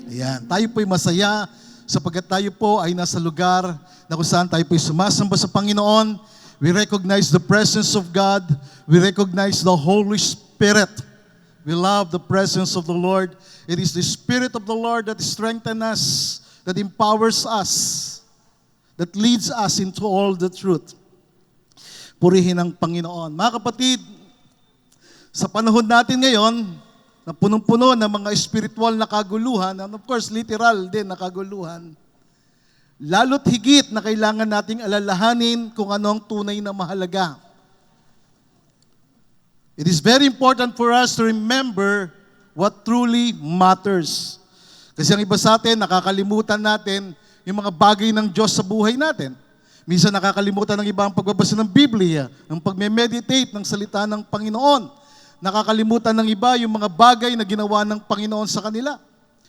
Ayan. Tayo po'y masaya sapagkat tayo po ay nasa lugar na kung saan tayo po'y sumasamba sa Panginoon. We recognize the presence of God. We recognize the Holy Spirit. We love the presence of the Lord. It is the Spirit of the Lord that strengthens us, that empowers us, that leads us into all the truth. Purihin ang Panginoon. Mga kapatid, sa panahon natin ngayon, na punong-puno ng mga spiritual na kaguluhan, and of course, literal din na kaguluhan, lalo't higit na kailangan nating alalahanin kung ano ang tunay na mahalaga. It is very important for us to remember what truly matters. Kasi ang iba sa atin, nakakalimutan natin yung mga bagay ng Diyos sa buhay natin. Minsan nakakalimutan ng iba ang pagbabasa ng Biblia, ang pagme-meditate ng salita ng Panginoon. Nakakalimutan ng iba yung mga bagay na ginawa ng Panginoon sa kanila.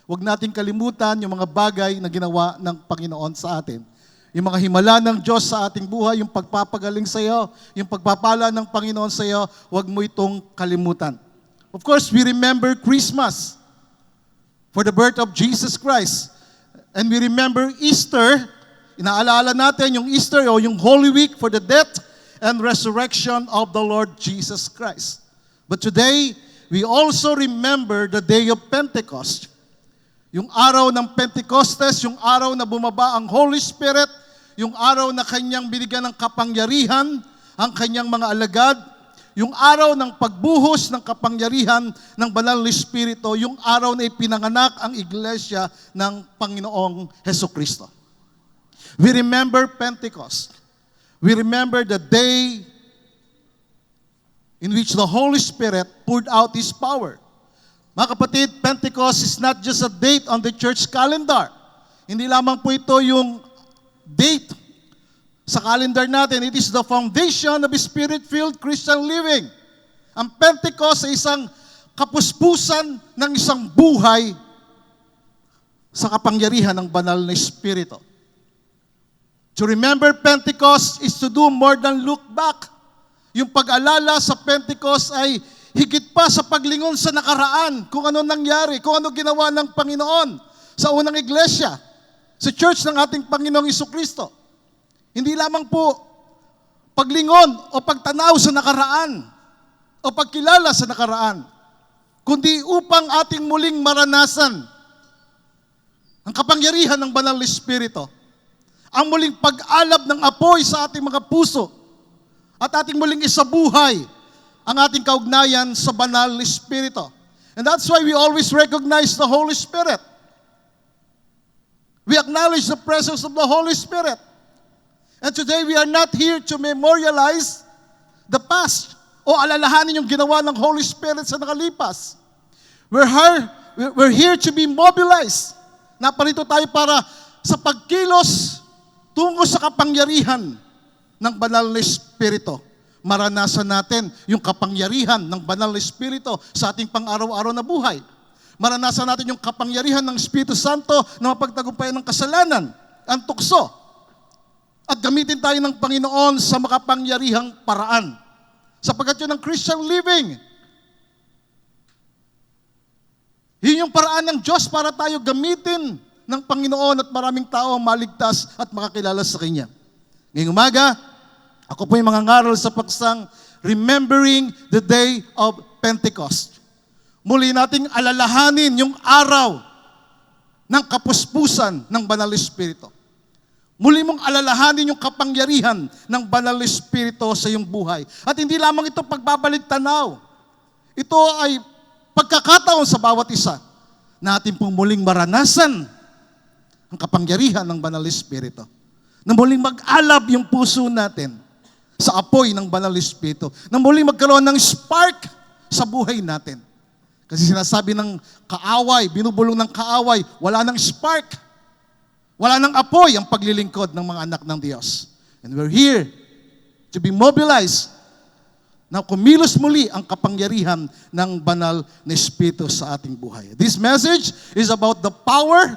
Huwag nating kalimutan yung mga bagay na ginawa ng Panginoon sa atin. Yung mga himala ng Diyos sa ating buhay, yung pagpapagaling sa iyo, yung pagpapala ng Panginoon sa iyo, huwag mo itong kalimutan. Of course, we remember Christmas for the birth of Jesus Christ. And we remember Easter, inaalala natin yung Easter o yung Holy Week for the death and resurrection of the Lord Jesus Christ. But today, we also remember the day of Pentecost. Yung araw ng Pentecostes, yung araw na bumaba ang Holy Spirit, yung araw na kanyang binigyan ng kapangyarihan, ang kanyang mga alagad, yung araw ng pagbuhos ng kapangyarihan ng Banal na Espiritu, yung araw na ipinanganak ang Iglesia ng Panginoong Hesukristo. We remember Pentecost. We remember the day in which the Holy Spirit poured out His power. Mga kapatid, Pentecost is not just a date on the church calendar. Hindi lamang po ito yung date sa calendar natin. It is the foundation of Spirit-filled Christian living. Ang Pentecost ay isang kapuspusan ng isang buhay sa kapangyarihan ng banal na Espiritu. To remember Pentecost is to do more than look back. Yung pag-alala sa Pentecost ay higit pa sa paglingon sa nakaraan, kung ano nangyari, kung ano ginawa ng Panginoon sa unang iglesia, sa church ng ating Panginoong Jesucristo. Hindi lamang po paglingon o pagtanaw sa nakaraan o pagkilala sa nakaraan, kundi upang ating muling maranasan ang kapangyarihan ng Banal na Espiritu, ang muling pag-alab ng apoy sa ating mga puso, at ating muling isabuhay ang ating kaugnayan sa Banal na Espiritu. And that's why we always recognize the Holy Spirit. We acknowledge the presence of the Holy Spirit. And today we are not here to memorialize the past o alalahanin yung ginawa ng Holy Spirit sa nakalipas. We're here to be mobilized. Naparito tayo para sa pagkilos tungo sa kapangyarihan ng Banal na Espiritu. Maranasan natin yung kapangyarihan ng Banal na Espiritu sa ating pang-araw-araw na buhay. Maranasan natin yung kapangyarihan ng Espiritu Santo na mapagtagumpayan ng kasalanan, ang tukso. At gamitin tayo ng Panginoon sa makapangyarihang paraan. Sapagkat yun ang Christian living. Yun yung paraan ng Diyos para tayo gamitin ng Panginoon at maraming tao maligtas at makakilala sa Kanya. Ngayong umaga, ako po yung mangangaral sa paksang Remembering the Day of Pentecost. Muli nating alalahanin yung araw ng kapuspusan ng Banal na Espiritu. Muli mong alalahanin yung kapangyarihan ng Banal na Espiritu sa iyong buhay. At hindi lamang ito pagbabalik tanaw. Ito ay pagkakataon sa bawat isa na ating pong muling maranasan ang kapangyarihan ng Banal na Espiritu. Na muling mag-alab yung puso natin sa apoy ng Banal na Espiritu. Na muling magkaroon ng spark sa buhay natin. Kasi sinasabi ng kaaway, binubulong ng kaaway, wala nang spark. Wala nang apoy ang paglilingkod ng mga anak ng Diyos. And we're here to be mobilized na kumilos muli ang kapangyarihan ng Banal na Espiritu sa ating buhay. This message is about the power,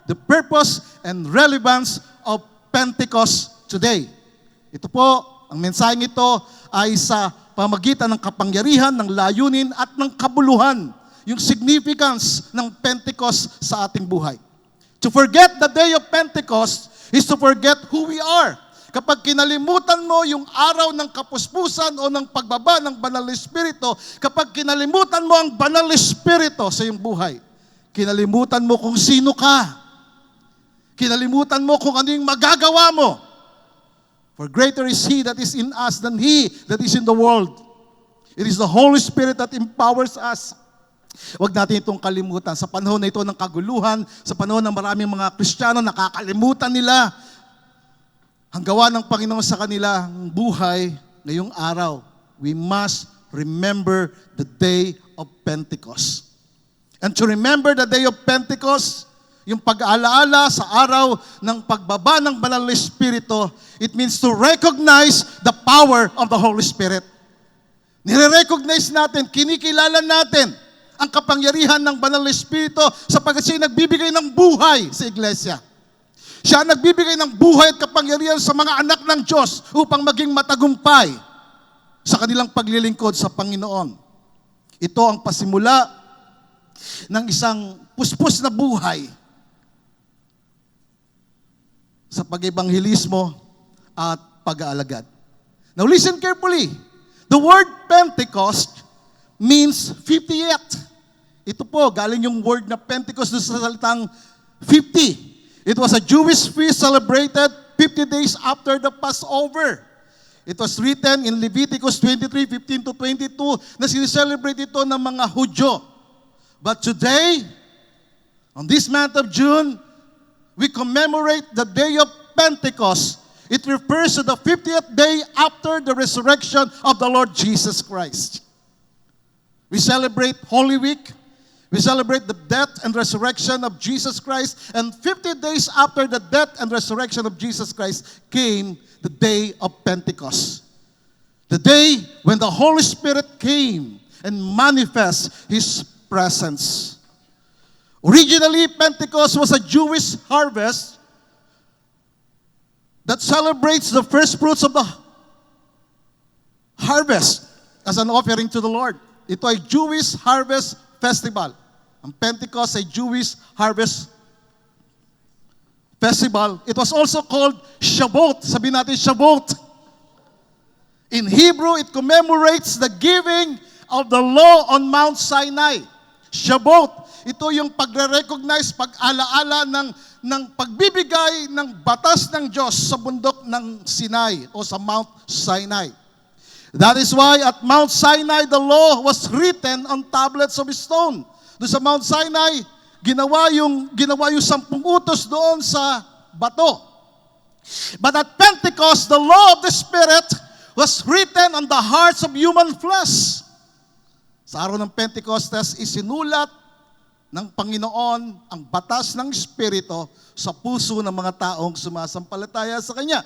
the purpose, and relevance of Pentecost today. Ito po, ang mensaheng ito ay sa pamagitan ng kapangyarihan, ng layunin at ng kabuluhan. yung significance ng Pentecost sa ating buhay. To forget the day of Pentecost is to forget who we are. Kapag kinalimutan mo yung araw ng kapuspusan o ng pagbaba ng Banal na Espiritu, kapag kinalimutan mo ang Banal na Espiritu sa iyong buhay, kinalimutan mo kung sino ka. Kinalimutan mo kung ano yung magagawa mo. For greater is He that is in us than he that is in the world. It is the Holy Spirit that empowers us. Huwag natin itong kalimutan. Sa panahon na ito ng kaguluhan, sa panahon ng maraming mga Kristiyano, nakakalimutan nila ang gawa ng Panginoon sa kanilang buhay ngayong araw. We must remember the day of Pentecost. And to remember the day of Pentecost, yung pag-aalaala sa araw ng pagbaba ng Banal na Espiritu, it means to recognize the power of the Holy Spirit. Nire-recognize natin, kinikilala natin ang kapangyarihan ng Banal na Espiritu sapagkat siya nagbibigay ng buhay sa iglesia. Siya nagbibigay ng buhay at kapangyarihan sa mga anak ng Diyos upang maging matagumpay sa kanilang paglilingkod sa Panginoon. Ito ang pasimula ng isang puspos na buhay sa pag-ebanghelismo at pag-aalagad. Now listen carefully. The word Pentecost means 50th. Ito po, galing yung word na Pentecost doon sa salitang 50. It was a Jewish feast celebrated 50 days after the Passover. It was written in Leviticus 23:15-22 na sineselebrate ito ng mga Hudyo. But today, on this month of June, we commemorate the day of Pentecost. It refers to the 50th day after the resurrection of the Lord Jesus Christ. We celebrate Holy Week. We celebrate the death and resurrection of Jesus Christ. And 50 days after the death and resurrection of Jesus Christ came the day of Pentecost. The day when the Holy Spirit came and manifest His presence. Originally, Pentecost was a Jewish harvest that celebrates the first fruits of the harvest as an offering to the Lord. Ito ay Jewish harvest festival. Ang Pentecost ay Jewish harvest festival. It was also called Shavuot. Sabihin natin Shavuot. In Hebrew, it commemorates the giving of the law on Mount Sinai. Shavuot. Ito yung pagre-recognize, pag-alaala ng pagbibigay ng batas ng Diyos sa bundok ng Sinai o sa Mount Sinai. That is why at Mount Sinai, the law was written on tablets of stone. Doon sa Mount Sinai, ginawa yung 10 utos doon sa bato. But at Pentecost, the law of the Spirit was written on the hearts of human flesh. Sa araw ng Pentecostes, isinulat ng Panginoon ang batas ng Espiritu sa puso ng mga taong sumasampalataya sa Kanya.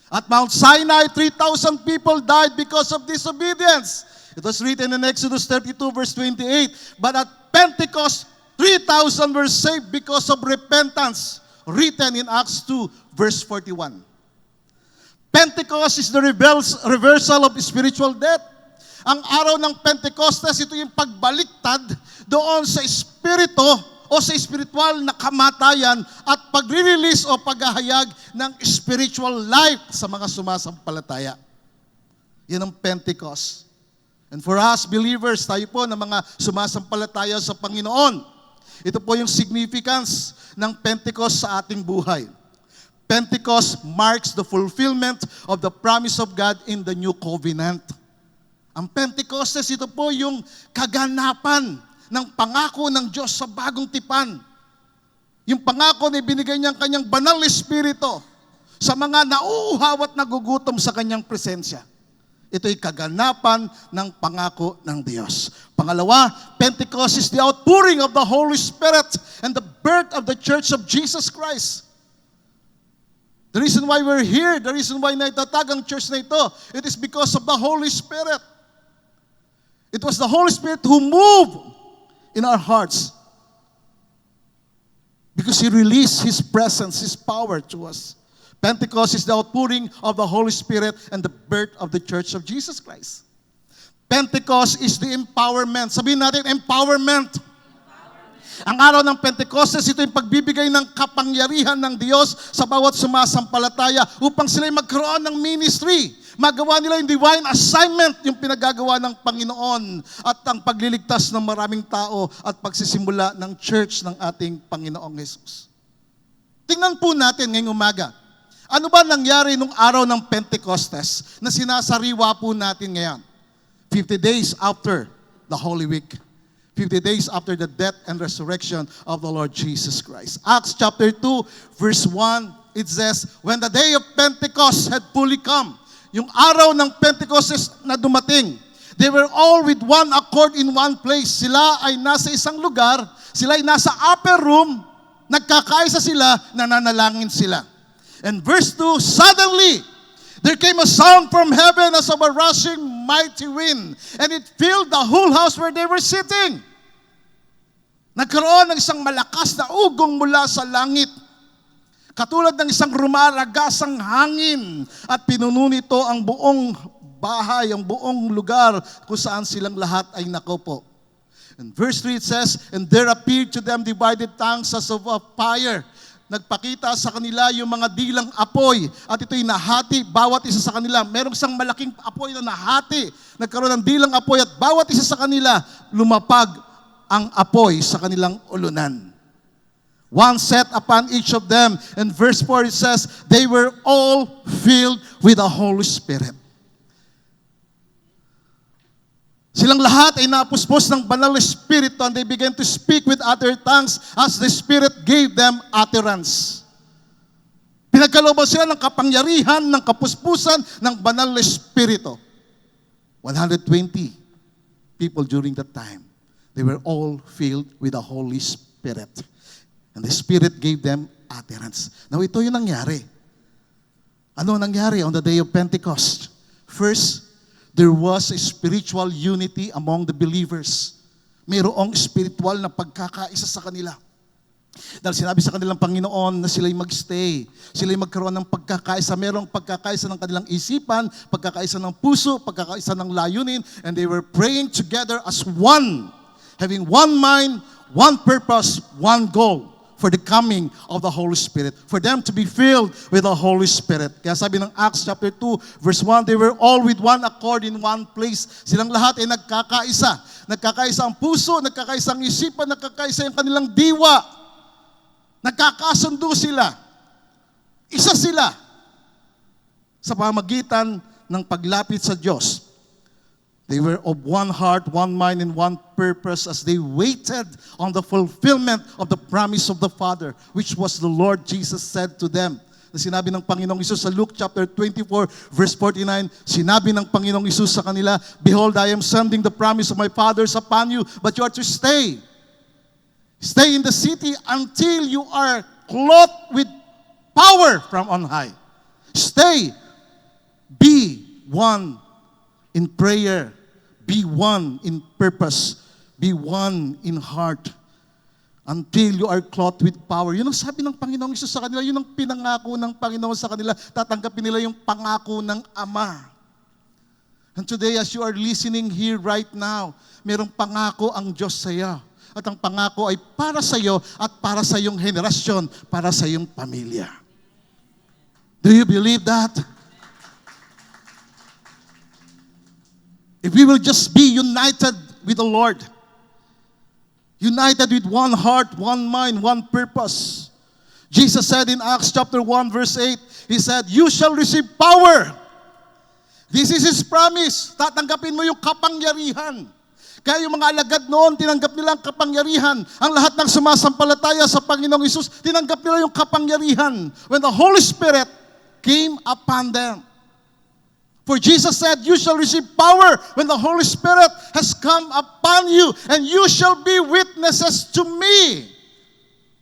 At Mount Sinai, 3,000 people died because of disobedience. It was written in Exodus 32 verse 28. But at Pentecost, 3,000 were saved because of repentance. Written in Acts 2 verse 41. Pentecost is the reversal of spiritual death. Ang araw ng Pentecostes, ito yung pagbaliktad doon sa espiritu o sa spiritual na kamatayan at pagre-release o paghahayag ng spiritual life sa mga sumasampalataya. Yan ang Pentecost. And for us believers, tayo po na mga sumasampalataya sa Panginoon, ito po yung significance ng Pentecost sa ating buhay. Pentecost marks the fulfillment of the promise of God in the new covenant. Ang Pentecostes, ito po yung kaganapan ng pangako ng Diyos sa bagong tipan. Yung pangako na ibinigay niyang kanyang banal na Espiritu sa mga nauuhaw at nagugutom sa kanyang presensya. Ito'y kaganapan ng pangako ng Diyos. Pangalawa, Pentecost is the outpouring of the Holy Spirit and the birth of the Church of Jesus Christ. The reason why we're here, the reason why naitatag ang church na ito, it is because of the Holy Spirit. It was the Holy Spirit who moved in our hearts because He released His presence, His power to us. Pentecost is the outpouring of the Holy Spirit and the birth of the Church of Jesus Christ. Pentecost is the empowerment. Sabihin natin, empowerment. Ang araw ng Pentecostes, ito yung pagbibigay ng kapangyarihan ng Diyos sa bawat sumasampalataya upang sila'y magkaroon ng ministry. Magawa nila yung divine assignment, yung pinagagawa ng Panginoon at ang pagliligtas ng maraming tao at pagsisimula ng church ng ating Panginoong Jesus. Tingnan po natin ngayong umaga. Ano ba nangyari nung araw ng Pentecostes na sinasariwa po natin ngayon? 50 days after the Holy Week. 50 days after the death and resurrection of the Lord Jesus Christ. Acts chapter 2, verse 1, it says, when the day of Pentecost had fully come, yung araw ng Pentecost na dumating, they were all with one accord in one place. Sila ay nasa isang lugar, sila ay nasa upper room, nagkakaisa sila, nananalangin sila. And verse 2, suddenly, there came a sound from heaven as of a rushing mighty wind, and it filled the whole house where they were sitting. Nagkaroon ng isang malakas na ugong mula sa langit. Katulad ng isang rumaragasang hangin at pinuno nito ang buong bahay, ang buong lugar kung saan silang lahat ay nakaupo. In verse 3 it says, and there appeared to them divided tongues as of a fire. Nagpakita sa kanila yung mga dilang apoy at ito'y nahati, bawat isa sa kanila. Merong isang malaking apoy na nahati. Nagkaroon ng dilang apoy at bawat isa sa kanila lumapag ang apoy sa kanilang ulunan. One set upon each of them. And verse 4 it says, they were all filled with the Holy Spirit. Silang lahat ay napuspos ng banal na Espiritu and they began to speak with other tongues as the Spirit gave them utterance. Pinagkalooban sila ng kapangyarihan, ng kapuspusan ng banal na Espiritu. 120 people during that time. They were all filled with the Holy Spirit. And the Spirit gave them utterance. Now, ito yung nangyari. Ano nangyari on the day of Pentecost? First, there was a spiritual unity among the believers. Mayroong spiritual na pagkakaisa sa kanila. Dahil sinabi sa kanilang Panginoon na sila'y magstay. Sila'y magkaroon ng pagkakaisa. Mayroong pagkakaisa ng kanilang isipan, pagkakaisa ng puso, pagkakaisa ng layunin. And they were praying together as one. Having one mind, one purpose, one goal for the coming of the Holy Spirit. For them to be filled with the Holy Spirit. Kaya sabi ng Acts chapter 2, verse 1, they were all with one accord in one place. Silang lahat ay nagkakaisa. Nagkakaisa ang puso, nagkakaisa ang isipan, nagkakaisa ang kanilang diwa. Nagkakasundo sila. Isa sila sa pamagitan ng paglapit sa Diyos. They were of one heart, one mind, and one purpose as they waited on the fulfillment of the promise of the Father, which was the Lord Jesus said to them. Na sinabi ng Panginoong Isus sa Luke chapter 24, verse 49, sinabi ng Panginoong Isus sa kanila, behold, I am sending the promise of my fathers upon you, but you are to stay. Stay in the city until you are clothed with power from on high. Stay. Be one in prayer. Be one in purpose. Be one in heart. Until you are clothed with power. Yun ang sabi ng Panginoong Isus sa kanila. Yun ang pinangako ng Panginoon sa kanila. Tatanggapin nila yung pangako ng Ama. And today, as you are listening here right now, merong pangako ang Diyos sa iyo. At ang pangako ay para sa iyo at para sa iyong henerasyon, para sa iyong pamilya. Do you believe that? If we will just be united with the Lord, united with one heart, one mind, one purpose. Jesus said in Acts chapter 1 verse 8, He said, you shall receive power. This is His promise. Tatanggapin mo yung kapangyarihan. Kaya yung mga alagad noon, tinanggap nila ang kapangyarihan. Ang lahat ng sumasampalataya sa Panginoong Isus, tinanggap nila yung kapangyarihan. When the Holy Spirit came upon them. For Jesus said, you shall receive power when the Holy Spirit has come upon you, and you shall be witnesses to me.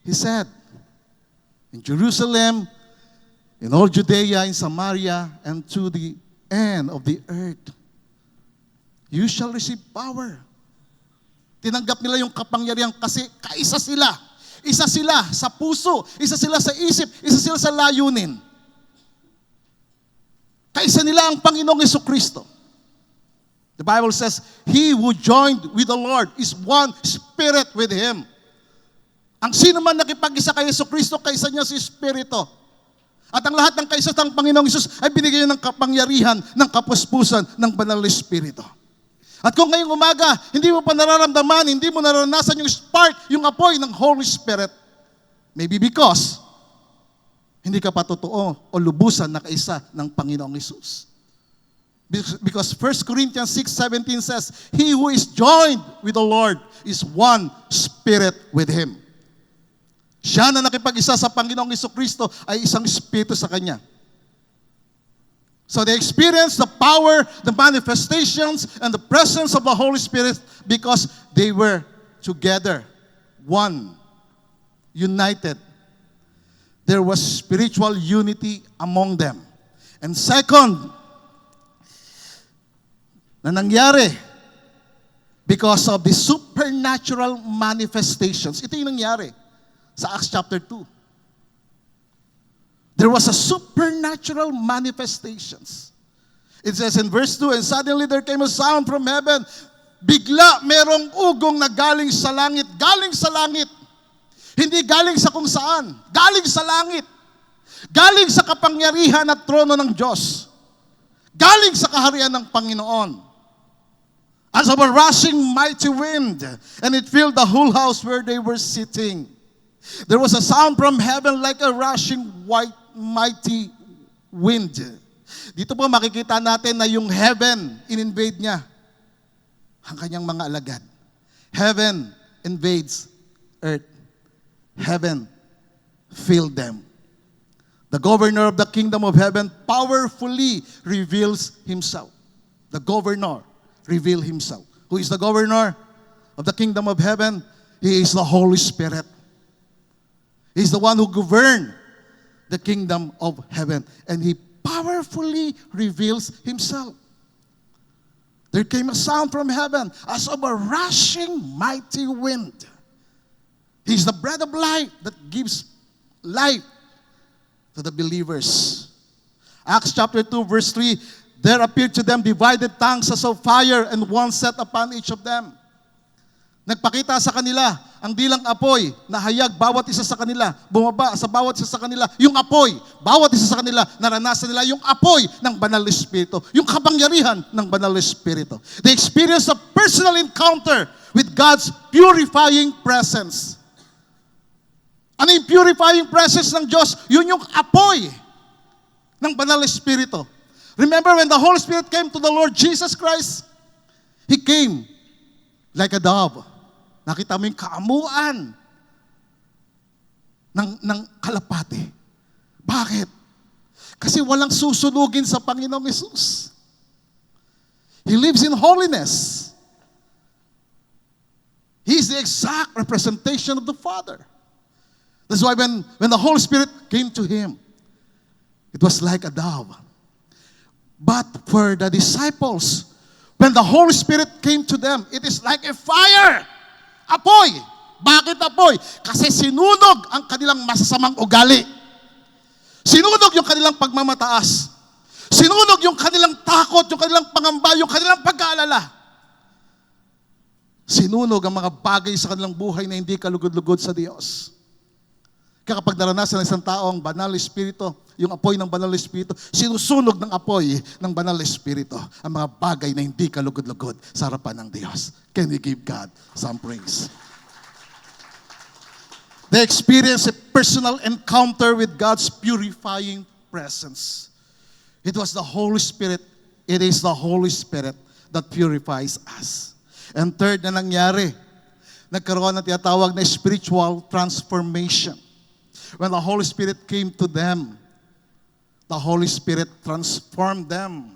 He said, in Jerusalem, in all Judea, in Samaria, and to the end of the earth, you shall receive power. Tinanggap nila yung kapangyarihan kasi kaisa sila. Isa sila sa puso, isa sila sa isip, isa sila sa layunin. Kaisa nila ang Panginoong Jesucristo. The Bible says, he who joined with the Lord is one spirit with Him. Ang sino man nakipag-isa kay Jesucristo, kaisa niya si Espiritu. At ang lahat ng kaisa ng Panginoong Hesus ay binigay ng kapangyarihan, ng kapuspusan, ng banal na Espiritu. At kung ngayong umaga, hindi mo pa nararamdaman, hindi mo naranasan yung spark, yung apoy ng Holy Spirit, maybe because hindi ka pa totoo o lubusan na kaisa ng Panginoong Hesus. Because 1 Corinthians 6:17 says, he who is joined with the Lord is one spirit with Him. Siya na nakipag-isa sa Panginoong Jesucristo ay isang espiritu sa Kanya. So they experienced the power, the manifestations, and the presence of the Holy Spirit because they were together, one, united. There was spiritual unity among them. And second, na nangyari because of the supernatural manifestations. Ito yung nangyari sa Acts chapter 2. There was a supernatural manifestations. It says in verse 2, and suddenly there came a sound from heaven. Bigla merong ugong na galing sa langit. Galing sa langit. Hindi galing sa kung saan. Galing sa langit. Galing sa kapangyarihan at trono ng Diyos. Galing sa kaharian ng Panginoon. As of a rushing mighty wind, and it filled the whole house where they were sitting. There was a sound from heaven like a rushing mighty wind. Dito po makikita natin na yung heaven, in-invade niya ang kanyang mga alagad. Heaven invades earth. Heaven filled them. The governor of the kingdom of heaven powerfully reveals himself. The governor revealed himself. Who is the governor of the kingdom of heaven? He is the Holy Spirit. He is the one who governed the kingdom of heaven. And He powerfully reveals Himself. There came a sound from heaven as of a rushing mighty wind. He is the bread of life that gives life to the believers. Acts chapter 2 verse 3, there appeared to them divided tongues as of fire, and one set upon each of them. Nagpakita sa kanila ang dilang apoy na hayag bawat isa sa kanila, bumaba sa bawat isa sa kanila, yung apoy, bawat isa sa kanila, naranasan nila yung apoy ng Banal na Espiritu, yung kapangyarihan ng Banal na Espiritu. They experienced a personal encounter with God's purifying presence. Ano yung purifying presence ng Diyos? Yun yung apoy ng Banal na Espiritu. Remember when the Holy Spirit came to the Lord Jesus Christ? He came like a dove. Nakita mo yung kaamuan ng kalapate. Bakit? Kasi walang susunugin sa Panginoong Hesus. He lives in holiness. He is the exact representation of the Father. That's why when the Holy Spirit came to Him, it was like a dove. But for the disciples, when the Holy Spirit came to them, it is like a fire. Apoy. Bakit apoy? Kasi sinunog ang kanilang masasamang ugali. Sinunog yung kanilang pagmamataas. Sinunog yung kanilang takot, yung kanilang pangamba, yung kanilang pag-aalala. Sinunog ang mga bagay sa kanilang buhay na hindi kalugod-lugod sa Diyos. Kaya kapag naranasan ng isang tao ang Banal na Espiritu, yung apoy ng Banal na Espiritu, sinusunog ng apoy ng Banal na Espiritu ang mga bagay na hindi kalugod-lugod sa harapan ng Diyos. Can we give God some praise? They experience a personal encounter with God's purifying presence. It was the Holy Spirit. It is the Holy Spirit that purifies us. And third na nangyari, nagkaroon ng tinatawag na spiritual transformation. When the Holy Spirit came to them, the Holy Spirit transformed them.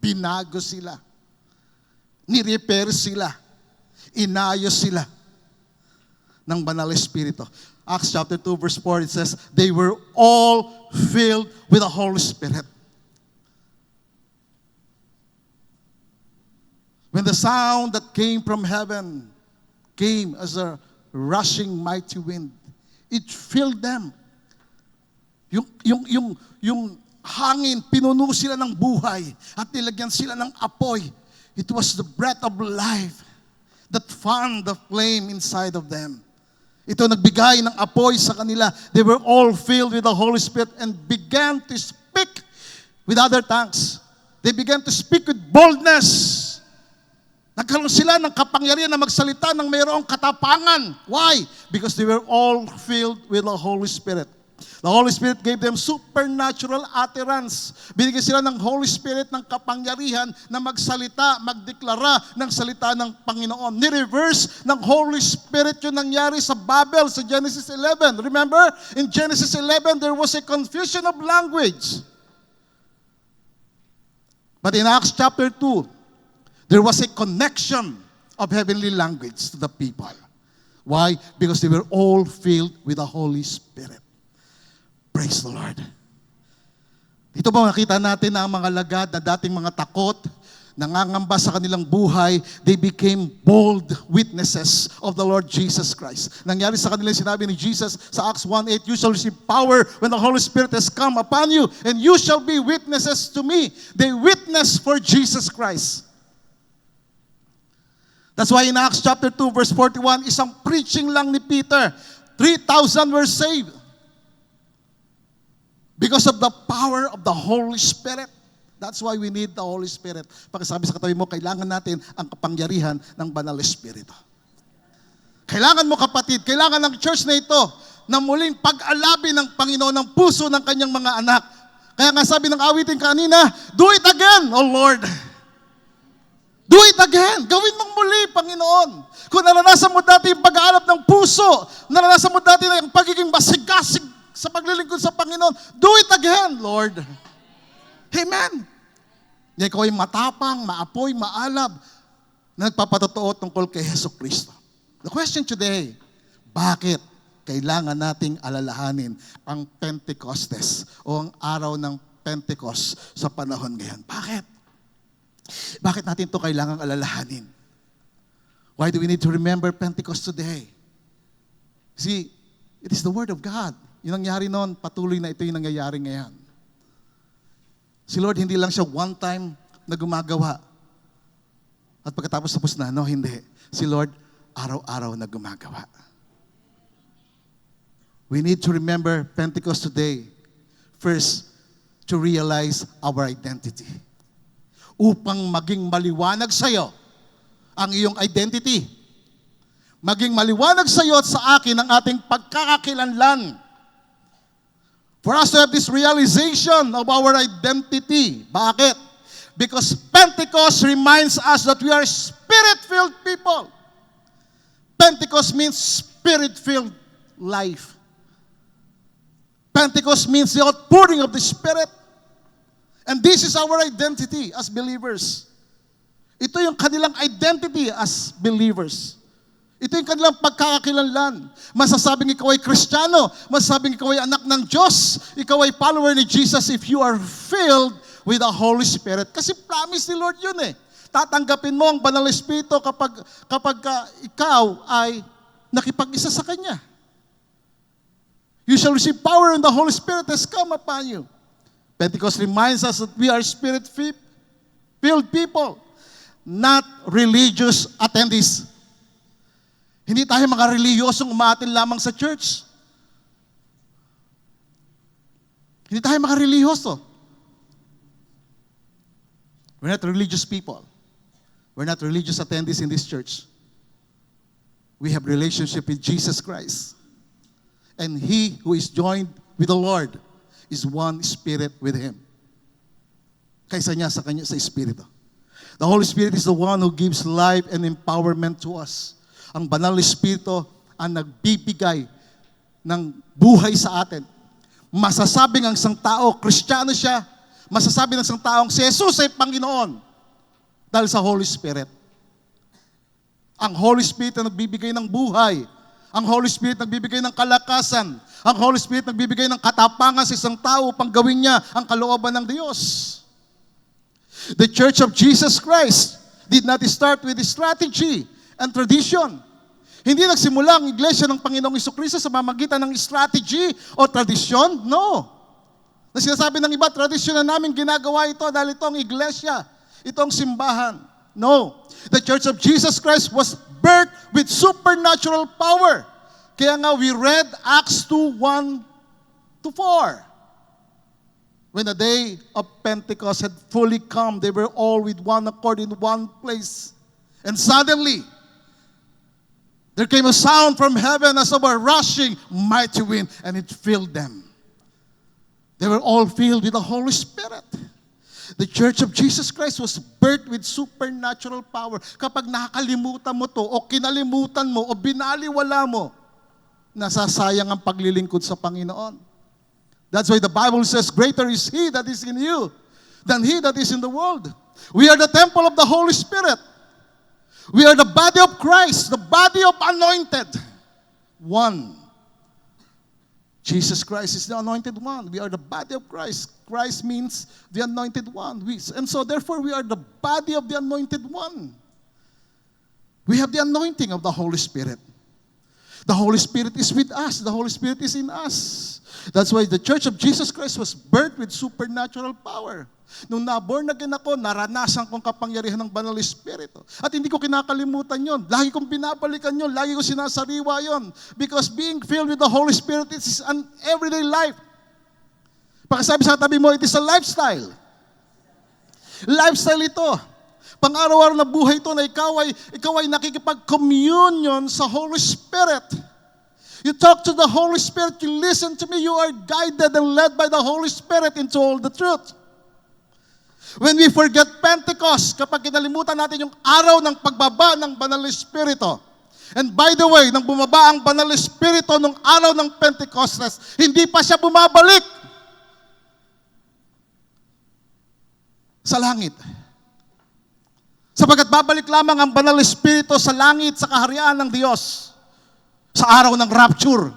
Binago sila. Ni-repair sila. Inayos sila ng Banal na Espiritu. Acts chapter 2 verse 4, it says, they were all filled with the Holy Spirit. When the sound that came from heaven came as a rushing mighty wind, it filled them. Yung hangin, pinuno sila ng buhay at nilagyan sila ng apoy. It was the breath of life that fanned the flame inside of them. Ito nagbigay ng apoy sa kanila. They were all filled with the Holy Spirit and began to speak with other tongues. They began to speak with boldness. Nagkaroon sila ng kapangyarihan na magsalita ng mayroong katapangan. Why? Because they were all filled with the Holy Spirit. The Holy Spirit gave them supernatural utterance. Binigyan sila ng Holy Spirit ng kapangyarihan na magsalita, magdeklara ng salita ng Panginoon. Ni-reverse ng Holy Spirit yung nangyari sa Babel sa Genesis 11. Remember, in Genesis 11, there was a confusion of language. But in Acts chapter 2, there was a connection of heavenly language to the people. Why? Because they were all filled with the Holy Spirit. Praise the Lord. Dito ba nakita natin na ang mga lagad na dating mga takot, nangangamba sa kanilang buhay, they became bold witnesses of the Lord Jesus Christ. Nangyari sa kanila sinabi ni Jesus sa Acts 1:8, you shall receive power when the Holy Spirit has come upon you, and you shall be witnesses to me. They witnessed for Jesus Christ. That's why in Acts chapter 2 verse 41, isang preaching lang ni Peter, 3,000 were saved. Because of the power of the Holy Spirit. That's why we need the Holy Spirit. Pagkasabi sa katabi mo, kailangan natin ang kapangyarihan ng Banal Espiritu. Kailangan mo kapatid, kailangan ng church na ito na muling pag-alabi ng Panginoon ng puso ng kanyang mga anak. Kaya nga sabi ng awitin kanina, do it again, O Lord. Do it again. Gawin mong muli, Panginoon. Kung naranasan mo dati yung pag-aalab ng puso, naranasan mo dati yung pagiging masigasig sa paglilingkod sa Panginoon, do it again, Lord. Amen. Ikaw ay matapang, maapoy, maalab, na nagpapatotoo tungkol kay Hesus Kristo. The question today, bakit kailangan nating alalahanin ang Pentecostes o ang araw ng Pentecost sa panahon ngayon? Bakit? Bakit natin ito kailangang alalahanin? Why do we need to remember Pentecost today? See, it is the Word of God. Yung nangyari noon, patuloy na ito yung nangyayari ngayon. Si Lord hindi lang siya one time na gumagawa. At pagkatapos tapos na, no, hindi. Si Lord, araw-araw na gumagawa. We need to remember Pentecost today. First, to realize our identity. Upang maging maliwanag sa iyo ang iyong identity. Maging maliwanag sa iyo at sa akin ang ating pagkakakilanlan. For us to have this realization of our identity. Bakit? Because Pentecost reminds us that we are Spirit-filled people. Pentecost means Spirit-filled life. Pentecost means the outpouring of the Spirit. And this is our identity as believers. Ito yung kanilang identity as believers. Ito yung kanilang pagkakakilanlan. Masasabing ikaw ay Kristiyano. Masasabing ikaw ay anak ng Diyos. Ikaw ay follower ni Jesus if you are filled with the Holy Spirit. Kasi promise ni Lord yun eh. Tatanggapin mo ang Banal Espiritu kapag ikaw ay nakipag-isa sa Kanya. You shall receive power and the Holy Spirit has come upon you. Pentecost reminds us that we are Spirit-filled people, not religious attendees. Hindi tayo mga reliyosong umaatin lamang sa church. Hindi tayo mga reliyoso. We're not religious people. We're not religious attendees in this church. We have relationship with Jesus Christ. And he who is joined with the Lord is one spirit with Him. Kaysa niya sa kanya sa Espiritu. The Holy Spirit is the one who gives life and empowerment to us. Ang Banal Espiritu ang nagbibigay ng buhay sa atin. Masasabing ang isang tao, Kristiyano siya, masasabi ng isang taong si Jesus ay Panginoon dahil sa Holy Spirit. Ang Holy Spirit ang nagbibigay ng buhay. Ang Holy Spirit nagbibigay ng kalakasan. Ang Holy Spirit nagbibigay ng katapangan sa isang tao upang gawin niya ang kalooban ng Diyos. The Church of Jesus Christ did not start with strategy and tradition. Hindi nagsimula ang iglesia ng Panginoong Jesucristo sa pamamagitan ng strategy o tradisyon. No. Na sinasabi ng iba, tradisyon na namin ginagawa ito dahil ito ang iglesia, ito ang simbahan. No. The Church of Jesus Christ was birthed with supernatural power. Kaya nga we read Acts 2:1 to 4. When the day of Pentecost had fully come, they were all with one accord in one place. And suddenly, there came a sound from heaven as of a rushing mighty wind, and it filled them. They were all filled with the Holy Spirit. The Church of Jesus Christ was birthed with supernatural power. Kapag nakakalimutan mo to, o kinalimutan mo, o binaliwala mo, nasasayang ang paglilingkod sa Panginoon. That's why the Bible says, greater is He that is in you than he that is in the world. We are the temple of the Holy Spirit. We are the body of Christ, the body of anointed one. Jesus Christ is the anointed one. We are the body of Christ. Christ means the anointed one. And so therefore we are the body of the anointed one. We have the anointing of the Holy Spirit. The Holy Spirit is with us. The Holy Spirit is in us. That's why the Church of Jesus Christ was birthed with supernatural power. Nung na-born again ako, naranasan kong kapangyarihan ng Banal Espiritu. At hindi ko kinakalimutan yon. Lagi kong binabalikan yon. Lagi ko sinasariwa yon. Because being filled with the Holy Spirit is an everyday life. Pakisabi sa tabi mo, it is a lifestyle. Lifestyle ito. Pang-araw-araw na buhay ito na ikaw ay nakikipag-communion sa Holy Spirit. You talk to the Holy Spirit, you listen to me, you are guided and led by the Holy Spirit into all the truth. When we forget Pentecost, kapag kinalimutan natin yung araw ng pagbaba ng Banal Espiritu, and by the way, nang bumaba ang Banal Espiritu nung araw ng Pentecostes, hindi pa siya bumabalik sa langit. Sapagkat babalik lamang ang Banal Espiritu sa langit, sa kaharian ng Diyos. Sa araw ng rapture.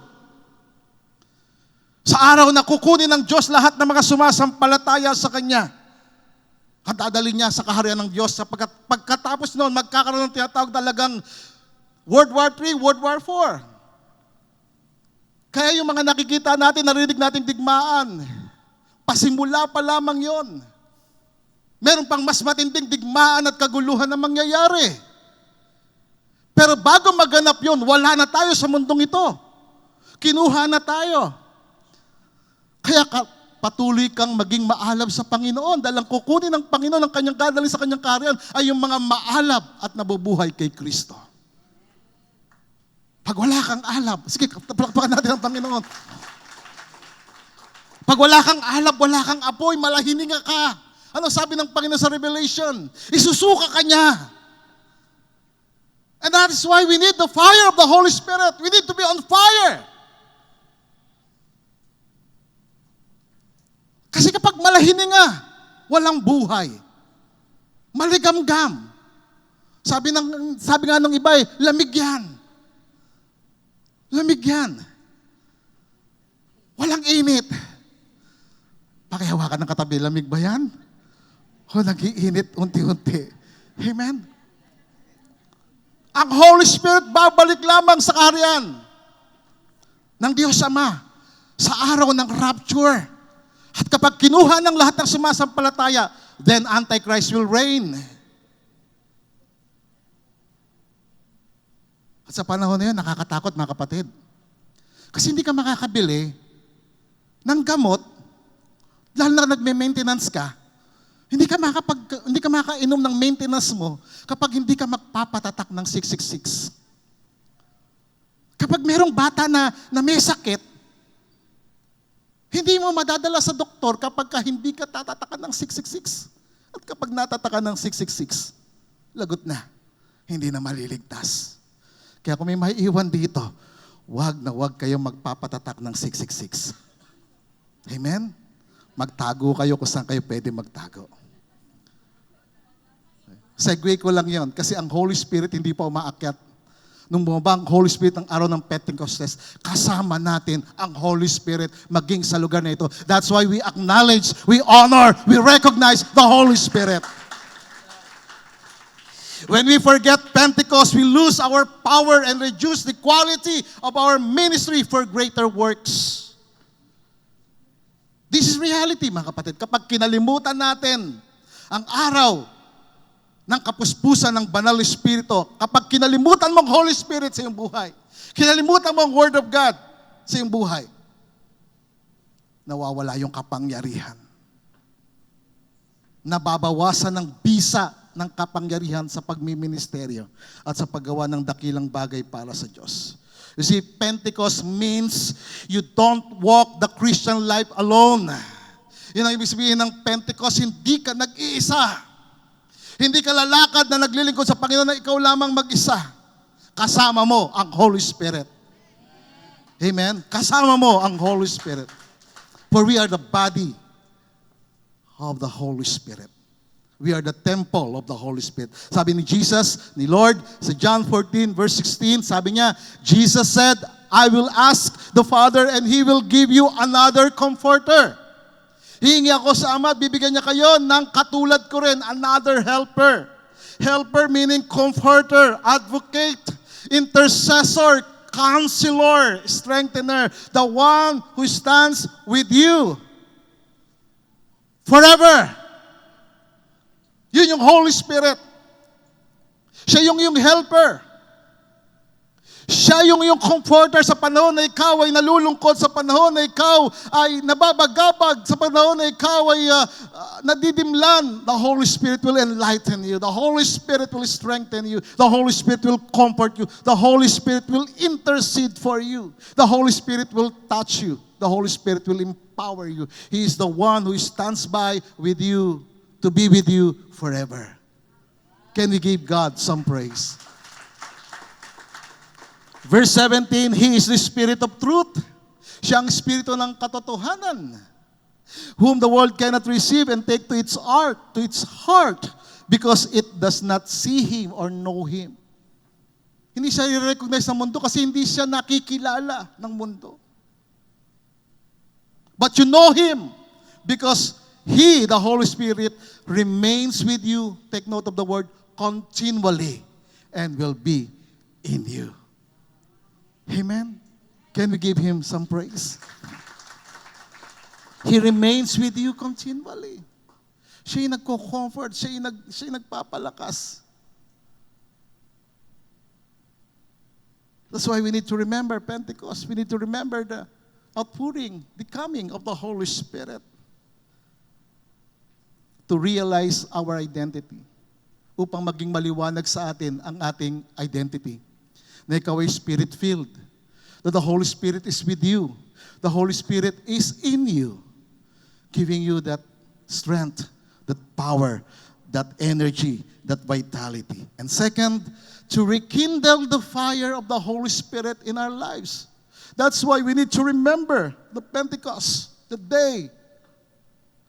Sa araw na kukunin ng Diyos lahat ng mga sumasampalataya sa Kanya. At dadalhin niya sa kaharian ng Diyos. Sapagkat pagkatapos noon, magkakaroon ng tinatawag talagang World War III, World War IV. Kaya yung mga nakikita natin, narinig nating digmaan, pasimula pa lamang yon. Meron pang mas matinding digmaan at kaguluhan na mangyayari. Pero bago maganap yon, wala na tayo sa mundong ito. Kinuha na tayo. Kaya patuloy kang maging maalab sa Panginoon dahil ang kukunin ng Panginoon ang kanyang dadalhin sa kanyang kaharian ay yung mga maalab at nabubuhay kay Kristo. Pag wala kang alab, sige, palakpakan natin ang Panginoon. Pag wala kang alab, wala kang apoy, malahininga ka. Ano sabi ng Panginoon sa Revelation? Isusuka ka niya. And that is why we need the fire of the Holy Spirit. We need to be on fire. Kasi kapag malahininga, walang buhay. Maligamgam. Sabi nga nung iba lamig yan. Lamig yan. Walang init. Pakihawakan ng katabi, lamig ba yan? O nag-iinit unti-unti. Amen? Ang Holy Spirit babalik lamang sa kaharian ng Diyos Ama sa araw ng rapture. At kapag kinuha ng lahat ng sumasampalataya, then Antichrist will reign. At sa panahon na yun, nakakatakot mga kapatid. Kasi hindi ka makakabili ng gamot, lalo na nagme-maintenance ka, hindi ka makakainom ng maintenance mo kapag hindi ka magpapatatak ng 666. Kapag merong bata na may sakit, hindi mo madadala sa doktor kapag hindi ka tatatakan ng 666. At kapag natatakan ng 666, lagot na. Hindi na maliligtas. Kaya kung may maiiwan dito, wag kayong magpapatatak ng 666. Amen? Magtago kayo kung saan kayo pwede magtago. Segue ko lang yon kasi ang Holy Spirit hindi pa umaakyat. Nung bumaba ang Holy Spirit ng araw ng Pentecostes, kasama natin ang Holy Spirit maging sa lugar na ito. That's why we acknowledge, we honor, we recognize the Holy Spirit. When we forget Pentecost, we lose our power and reduce the quality of our ministry for greater works. This is reality, mga kapatid. Kapag kinalimutan natin ang araw ng kapuspusan ng Banal Espiritu, kapag kinalimutan mo ang Holy Spirit sa iyong buhay, kinalimutan mo ang Word of God sa iyong buhay, nawawala yung kapangyarihan. Nababawasan ng bisa ng kapangyarihan sa pagmiministeryo at sa paggawa ng dakilang bagay para sa Diyos. You see, Pentecost means you don't walk the Christian life alone. Yun ang ibig sabihin ng Pentecost, hindi ka nag-iisa. Hindi ka lalakad na naglilingkod sa Panginoon na ikaw lamang mag-isa. Kasama mo ang Holy Spirit. Amen? Kasama mo ang Holy Spirit. For we are the body of the Holy Spirit. We are the temple of the Holy Spirit. Sabi ni Jesus, ni Lord, sa John 14 verse 16, sabi niya, Jesus said, I will ask the Father and He will give you another comforter. Hihingi ako sa Ama at bibigyan niya kayo ng katulad ko rin, another helper. Helper meaning comforter, advocate, intercessor, counselor, strengthener, the one who stands with you forever. Yun yung Holy Spirit. Siya yung helper. Siya yung comforter sa panahon na ikaw ay nalulungkot, sa panahon na ikaw ay nababagabag, sa panahon na ikaw ay nadidimlan. The Holy Spirit will enlighten you. The Holy Spirit will strengthen you. The Holy Spirit will comfort you. The Holy Spirit will intercede for you. The Holy Spirit will touch you. The Holy Spirit will empower you. He is the one who stands by with you to be with you forever. Can we give God some praise? Verse 17, He is the Spirit of truth. Siya ang Espiritu ng katotohanan, whom the world cannot receive and take to its heart, because it does not see Him or know Him. Hindi siya i-recognize ng mundo kasi hindi siya nakikilala ng mundo. But you know Him, because He, the Holy Spirit, remains with you, take note of the word, continually, and will be in you. Amen? Can we give Him some praise? He remains with you continually. Siya yung nagko-comfort, siya yung nagpapalakas. That's why we need to remember Pentecost. We need to remember the outpouring, the coming of the Holy Spirit to realize our identity, upang maging maliwanag sa atin ang ating identity. Na ikaw ay Spirit-filled, that the Holy Spirit is with you. The Holy Spirit is in you, giving you that strength, that power, that energy, that vitality. And second, to rekindle the fire of the Holy Spirit in our lives. That's why we need to remember the Pentecost, the day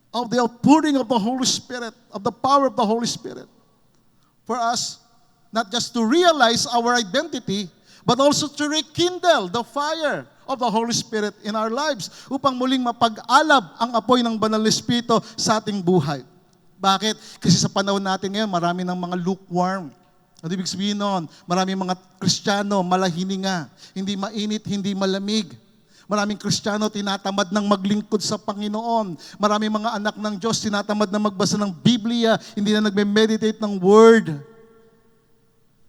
of the outpouring of the Holy Spirit, of the power of the Holy Spirit. For us, not just to realize our identity, but also to rekindle the fire of the Holy Spirit in our lives upang muling mapag-alab ang apoy ng Banal na Espiritu sa ating buhay. Bakit? Kasi sa panahon natin ngayon, marami ng mga lukewarm. Ano ibig sabihin nun? Maraming mga Kristiyano, malahininga, hindi mainit, hindi malamig. Maraming Kristiyano tinatamad ng maglingkod sa Panginoon. Maraming mga anak ng Diyos tinatamad na magbasa ng Biblia, hindi na nagme-meditate ng Word.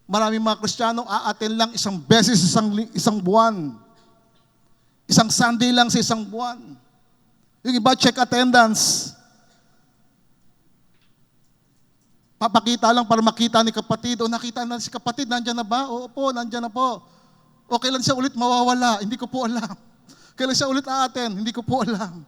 Maraming mga Kristiyano aaten lang isang beses isang buwan. Isang Sunday lang sa isang buwan. Yung iba check attendance. Papakita lang para makita ni kapatid. O nakita na si kapatid, nandyan na ba? Oo po, nandyan na po. O kailan siya ulit mawawala? Hindi ko po alam. Kailan siya ulit aaten? Hindi ko po alam.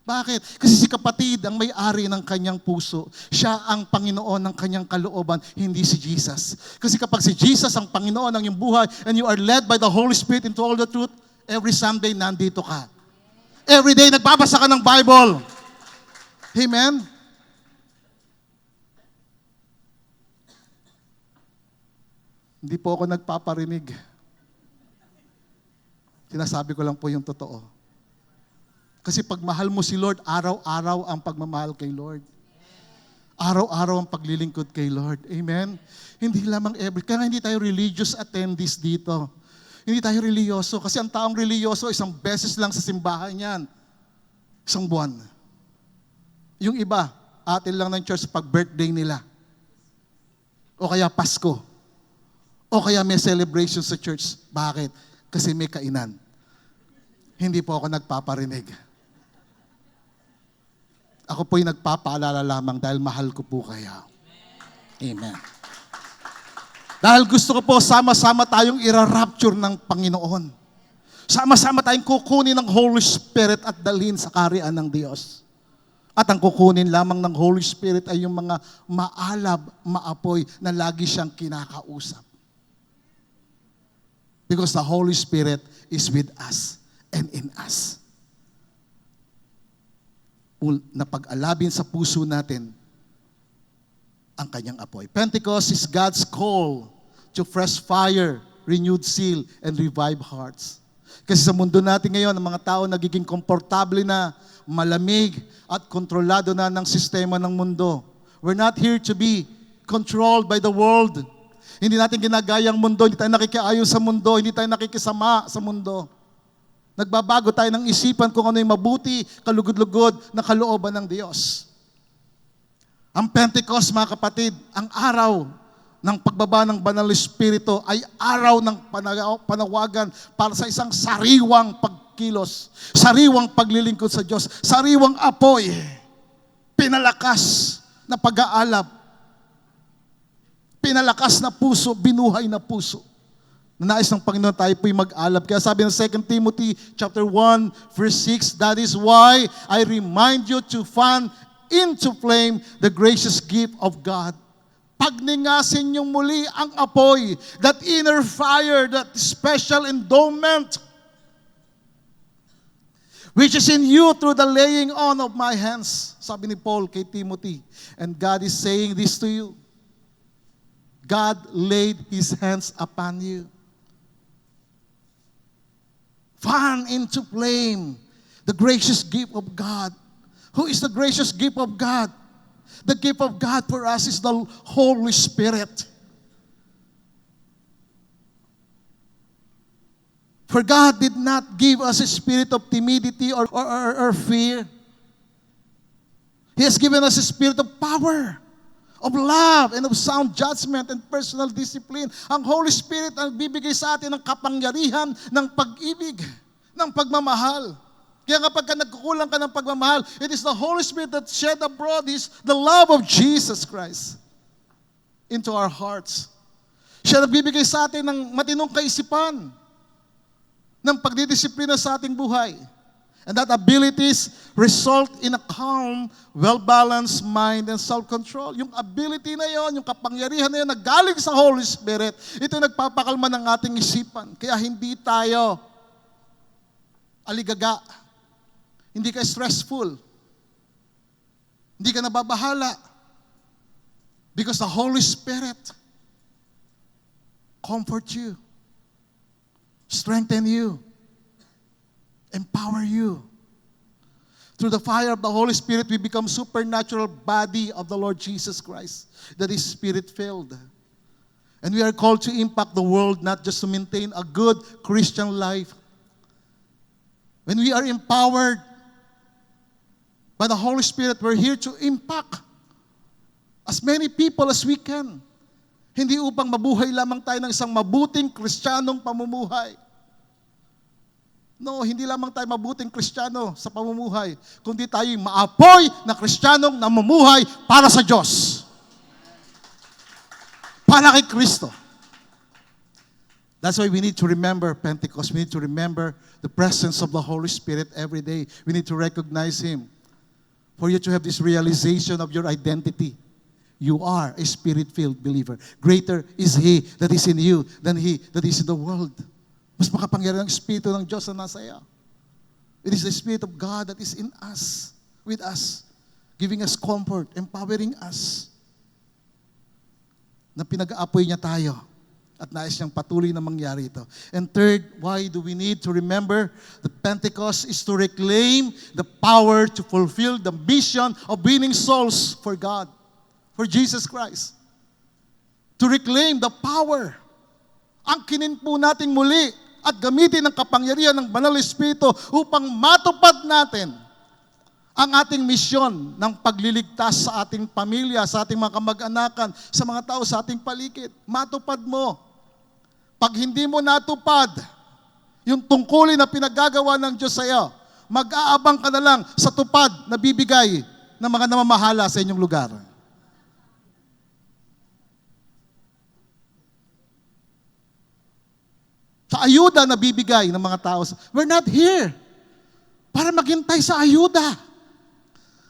Bakit? Kasi si kapatid ang may-ari ng kanyang puso. Siya ang Panginoon ng kanyang kalooban, hindi si Jesus. Kasi kapag si Jesus ang Panginoon ng iyong buhay and you are led by the Holy Spirit into all the truth, every Sunday nandito ka. Every day nagbabasa ka ng Bible. Amen? Hindi po ako nagpaparinig. Sinasabi ko lang po yung totoo. Kasi pag mahal mo si Lord, araw-araw ang pagmamahal kay Lord. Araw-araw ang paglilingkod kay Lord. Amen? Hindi lamang kaya hindi tayo religious attendees dito. Hindi tayo religyoso. Kasi ang taong religyoso, isang beses lang sa simbahan yan. Isang buwan. Yung iba, atin lang ng church pag birthday nila. O kaya Pasko. O kaya may celebration sa church. Bakit? Kasi may kainan. Hindi po ako nagpaparinig. Ako po'y nagpapaalala lamang dahil mahal ko po kayo. Amen. Dahil gusto ko po sama-sama tayong ira-rapture ng Panginoon. Sama-sama tayong kukunin ng Holy Spirit at dalhin sa kaharian ng Diyos. At ang kukunin lamang ng Holy Spirit ay yung mga maalab, maapoy na lagi siyang kinakausap. Because the Holy Spirit is with us and in us. Na pag-alabin sa puso natin ang kanyang apoy. Pentecost is God's call to fresh fire, renewed zeal, and revived hearts. Kasi sa mundo natin ngayon, ang mga tao nagiging komportable na, malamig, at kontrolado na ng sistema ng mundo. We're not here to be controlled by the world. Hindi natin ginagaya ang mundo, hindi tayo nakikiayon sa mundo, hindi tayo nakikisama sa mundo. Nagbabago tayo ng isipan kung ano yung mabuti, kalugod-lugod na kalooban ng Diyos. Ang Pentecost, mga kapatid, ang araw ng pagbaba ng Banal Espiritu ay araw ng panawagan para sa isang sariwang pagkilos, sariwang paglilingkod sa Diyos, sariwang apoy, pinalakas na pag-aalab, pinalakas na puso, binuhay na puso. Nais ng Panginoon tayo po'y mag-alab. Kaya sabi ng 2 Timothy chapter 1, verse 6, that is why I remind you to fan into flame the gracious gift of God. Pagningasin niyo muli ang apoy, that inner fire, that special endowment, which is in you through the laying on of my hands. Sabi ni Paul kay Timothy. And God is saying this to you. God laid His hands upon you. Fan into flame the gracious gift of God. Who is the gracious gift of God? The gift of God for us is the Holy Spirit. For God did not give us a spirit of timidity or fear. He has given us a spirit of power, of love, and of sound judgment and personal discipline. Ang Holy Spirit ang bibigay sa atin ng kapangyarihan, ng pag-ibig, ng pagmamahal. Kaya kapag nagkukulang ka ng pagmamahal, it is the Holy Spirit that shed abroad the love of Jesus Christ into our hearts. Siya nagbibigay sa atin ng matinong kaisipan, ng pagdidisiplina sa ating buhay. And that abilities result in a calm, well-balanced mind and self-control. Yung ability na yon, yung kapangyarihan na yon, nagaling sa Holy Spirit, ito nagpapakalma ng ating isipan. Kaya hindi tayo aligaga. Hindi ka stressful. Hindi ka nababahala. Because the Holy Spirit comfort you, strengthen you, empower you. Through the fire of the Holy Spirit, we become supernatural body of the Lord Jesus Christ that is Spirit-filled. And we are called to impact the world, not just to maintain a good Christian life. When we are empowered by the Holy Spirit, we're here to impact as many people as we can. Hindi upang mabuhay lamang tayo ng isang mabuting Kristiyanong pamumuhay. No, hindi lamang tayo mabuting Kristiyano sa pamumuhay, kundi tayo maapoy na Kristiyanong namumuhay para sa Diyos. Para kay Kristo. That's why we need to remember Pentecost. We need to remember the presence of the Holy Spirit every day. We need to recognize Him. For you to have this realization of your identity. You are a Spirit-filled believer. Greater is He that is in you than he that is in the world. Mas makapangyarihan ang Espiritu ng Diyos na nasa iyo. It is the Spirit of God that is in us, with us, giving us comfort, empowering us, na pinag-aapoy niya tayo at nais niyang patuloy na mangyari ito. And third, why do we need to remember the Pentecost is to reclaim the power to fulfill the mission of winning souls for God, for Jesus Christ. To reclaim the power. Angkinin po natin muli at gamitin ang kapangyarihan ng Banal Espiritu upang matupad natin ang ating misyon ng pagliligtas sa ating pamilya, sa ating mga kamag-anakan, sa mga tao sa ating paligid. Matupad mo. Pag hindi mo natupad, yung tungkulin na pinagagawa ng Diyos sa iyo, mag-aabang ka na lang sa tupad na bibigay ng mga namamahala sa inyong lugar. Sa ayuda na bibigay ng mga tao. We're not here para maghintay sa ayuda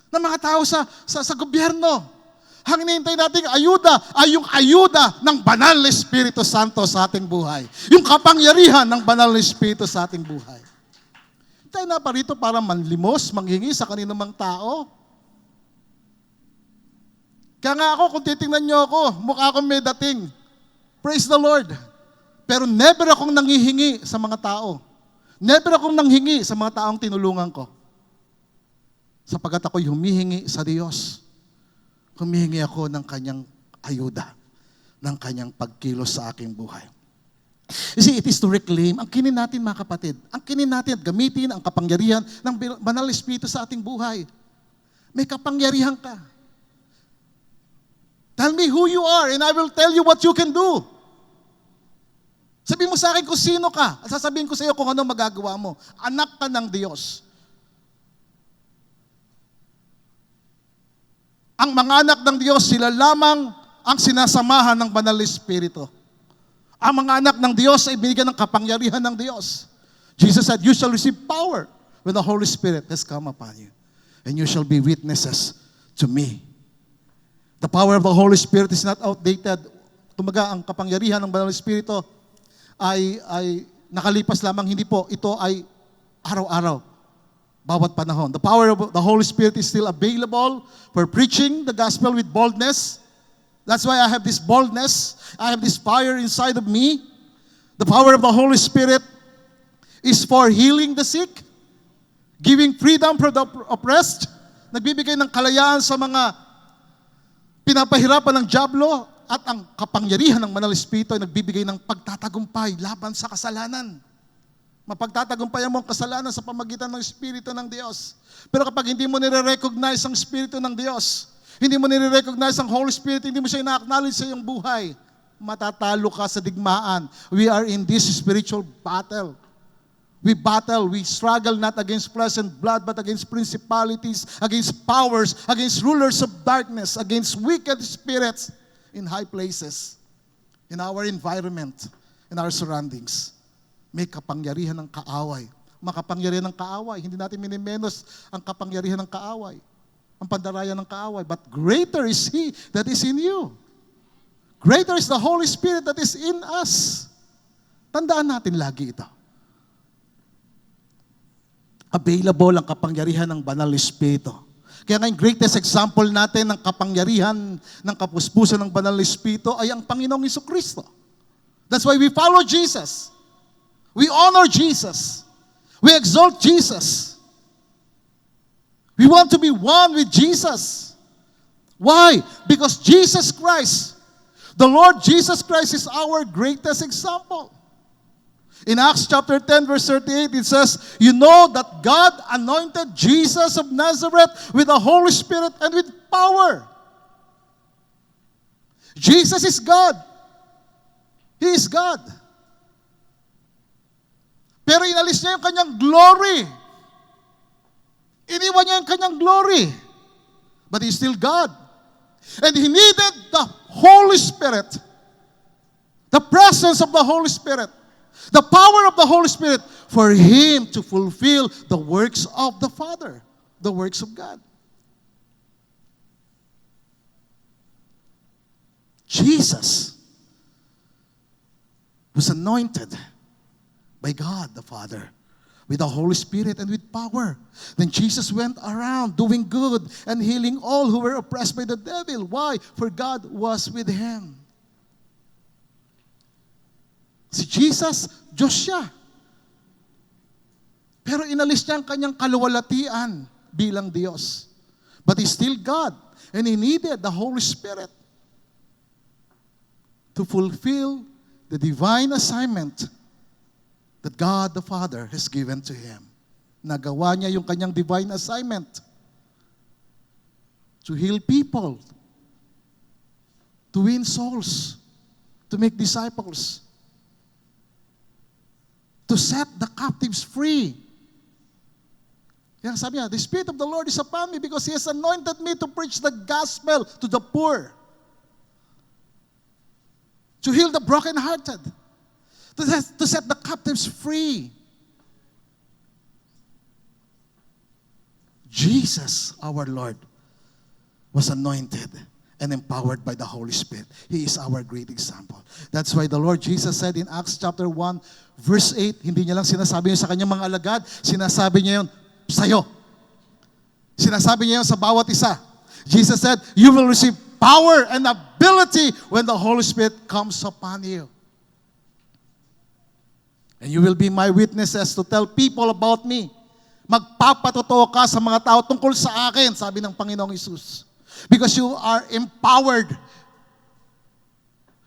ng mga tao sa gobyerno. Ang hinihintay nating ayuda ay yung ayuda ng banal na Espiritu Santo sa ating buhay. Yung kapangyarihan ng banal na Espiritu sa ating buhay. Tayo na pa rito para manlimos, manghingi sa kaninumang tao. Kaya nga ako, kung titingnan nyo ako, mukha akong may dating. Praise the Lord. Pero never akong nanghihingi sa mga tao. Never akong nanghingi sa mga taong tinulungan ko. Sapagkat ako'y humihingi sa Diyos. Humihingi ako ng kanyang ayuda, ng kanyang pagkilos sa aking buhay. You see, it is to reclaim. Ang kinin natin, mga kapatid, ang kinin natin at gamitin ang kapangyarihan ng banal na Espiritu sa ating buhay. May kapangyarihan ka. Tell me who you are and I will tell you what you can do. Sabihin mo sa akin kung sino ka at sasabihin ko sa iyo kung ano magagawa mo. Anak ka ng Diyos. Ang mga anak ng Diyos, sila lamang ang sinasamahan ng banal na Espiritu. Ang mga anak ng Diyos ay binigyan ng kapangyarihan ng Diyos. Jesus said, you shall receive power when the Holy Spirit has come upon you. And you shall be witnesses to me. The power of the Holy Spirit is not outdated. Kumaga, ang kapangyarihan ng banal na Espiritu ay nakalipas lamang, hindi po. Ito ay araw-araw, bawat panahon. The power of the Holy Spirit is still available for preaching the gospel with boldness. That's why I have this boldness. I have this fire inside of me. The power of the Holy Spirit is for healing the sick, giving freedom for the oppressed, nagbibigay ng kalayaan sa mga pinapahirapan ng dyablo, at ang kapangyarihan ng banal na Espiritu ay nagbibigay ng pagtatagumpay laban sa kasalanan. Mapagtatagumpayan mo ang kasalanan sa pamagitan ng Espiritu ng Diyos. Pero kapag hindi mo nire-recognize ang Espiritu ng Diyos, hindi mo nire-recognize ang Holy Spirit, hindi mo siya ina-acknowledge sa iyong buhay, matatalo ka sa digmaan. We are in this spiritual battle. We struggle not against flesh and blood, but against principalities, against powers, against rulers of darkness, against wicked spirits in high places, in our environment, in our surroundings. May kapangyarihan ng kaaway. Makapangyarihan ng kaaway. Hindi natin minimenos ang kapangyarihan ng kaaway. Ang pandaraya ng kaaway. But greater is He that is in you. Greater is the Holy Spirit that is in us. Tandaan natin lagi ito. Available ang kapangyarihan ng banal na Espiritu. Kaya nga yung greatest example natin ng kapangyarihan ng kapuspusan ng banal na Espiritu ay ang Panginoong Jesucristo. That's why we follow Jesus. We honor Jesus. We exalt Jesus. We want to be one with Jesus. Why? Because Jesus Christ, the Lord Jesus Christ is our greatest example. In Acts chapter 10 verse 38, it says, you know that God anointed Jesus of Nazareth with the Holy Spirit and with power. Jesus is God. He is God. Pero inalis niya yung kanyang glory. Iniwan niya yung kanyang glory. But He's still God. And He needed the Holy Spirit. The presence of the Holy Spirit. The power of the Holy Spirit for Him to fulfill the works of the Father. The works of God. Jesus was anointed by God the Father with the Holy Spirit and with power. Then Jesus went around doing good and healing all who were oppressed by the devil. Why? For God was with Him. Si Jesus, Diyos siya. Pero inalis niya ang kanyang kaluwalhatian bilang Diyos. But He's still God. And He needed the Holy Spirit to fulfill the divine assignment that God the Father has given to Him. Nagawa niya yung kanyang divine assignment. to heal people, to win souls, to make disciples, to set the captives free. Kaya sabi niya, the Spirit of the Lord is upon me because He has anointed me to preach the gospel to the poor, to heal the brokenhearted, to set the captives free. Jesus, our Lord, was anointed and empowered by the Holy Spirit. He is our great example. That's why the Lord Jesus said in Acts chapter 1, verse 8, hindi niya lang sinasabi yun sa kanyang mga alagad, sinasabi niya yun sa'yo. Sinasabi niya yun sa bawat isa. Jesus said, you will receive power and ability when the Holy Spirit comes upon you. And you will be my witnesses to tell people about me. Magpapatotoo ka sa mga tao tungkol sa akin, sabi ng Panginoong Hesus. Because you are empowered.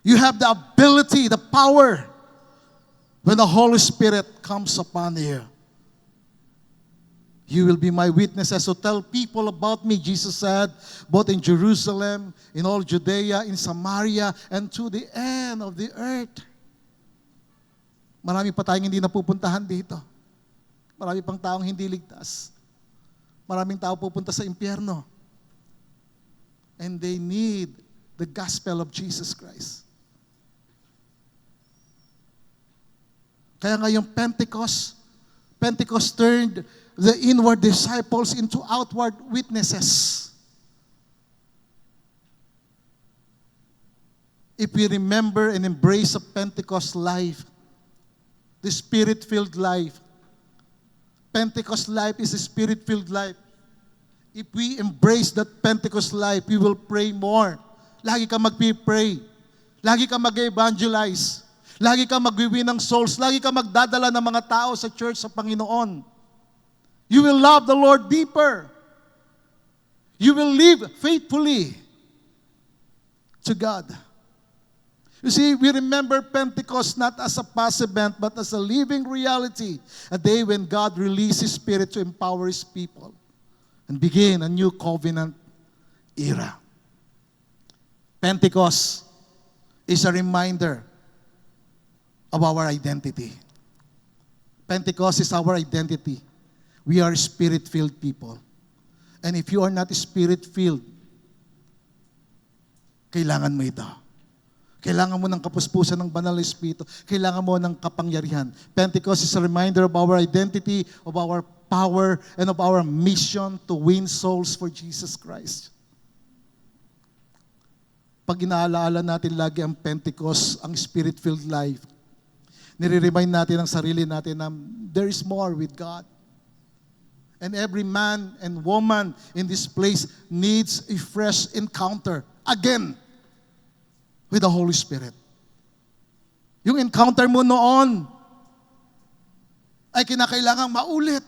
You have the ability, the power, when the Holy Spirit comes upon you. You will be my witnesses to tell people about me, Jesus said, both in Jerusalem, in all Judea, in Samaria, and to the end of the earth. Marami pa tayong hindi napupuntahan dito. Marami pang taong hindi ligtas. Maraming tao pupunta sa impyerno. And they need the gospel of Jesus Christ. Kaya ngayong Pentecost turned the inward disciples into outward witnesses. If we remember and embrace a Pentecost life, the Spirit-filled life, Pentecost life is a Spirit-filled life. If we embrace that Pentecost life, we will pray more. Lagi ka mag-pray. Lagi ka mag-evangelize. Lagi ka mag-win ng souls. Lagi ka magdadala ng mga tao sa church sa Panginoon. You will love the Lord deeper. You will live faithfully to God. You see, we remember Pentecost not as a past event, but as a living reality. A day when God released His Spirit to empower His people and begin a new covenant era. Pentecost is a reminder of our identity. Pentecost is our identity. We are Spirit-filled people. And if you are not Spirit-filled, kailangan mo ito. Kailangan mo ng kapuspusan ng banal na Espiritu. Kailangan mo ng kapangyarihan. Pentecost is a reminder of our identity, of our power, and of our mission to win souls for Jesus Christ. Pag inaalaala natin lagi ang Pentecost, ang Spirit-filled life, nire-remind natin ang sarili natin na there is more with God. And every man and woman in this place needs a fresh encounter again with the Holy Spirit. Yung encounter mo noon ay kinakailangang maulit.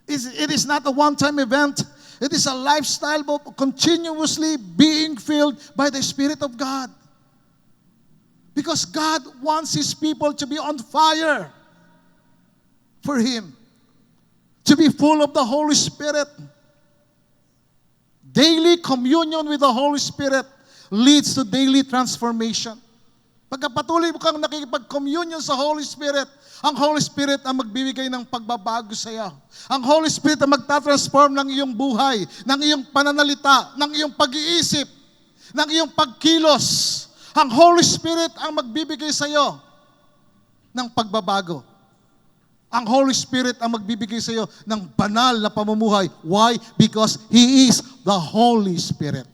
It is not a one-time event. It is a lifestyle of continuously being filled by the Spirit of God. Because God wants His people to be on fire for Him. To be full of the Holy Spirit. Daily communion with the Holy Spirit leads to daily transformation. Pagkapatuloy mo kang nakikipag-communion sa Holy Spirit, ang Holy Spirit ang magbibigay ng pagbabago sa iyo. Ang Holy Spirit ang magtatransform ng iyong buhay, ng iyong pananalita, ng iyong pag-iisip, ng iyong pagkilos. Ang Holy Spirit ang magbibigay sa iyo ng pagbabago. Ang Holy Spirit ang magbibigay sa iyo ng banal na pamumuhay. Why? Because He is the Holy Spirit.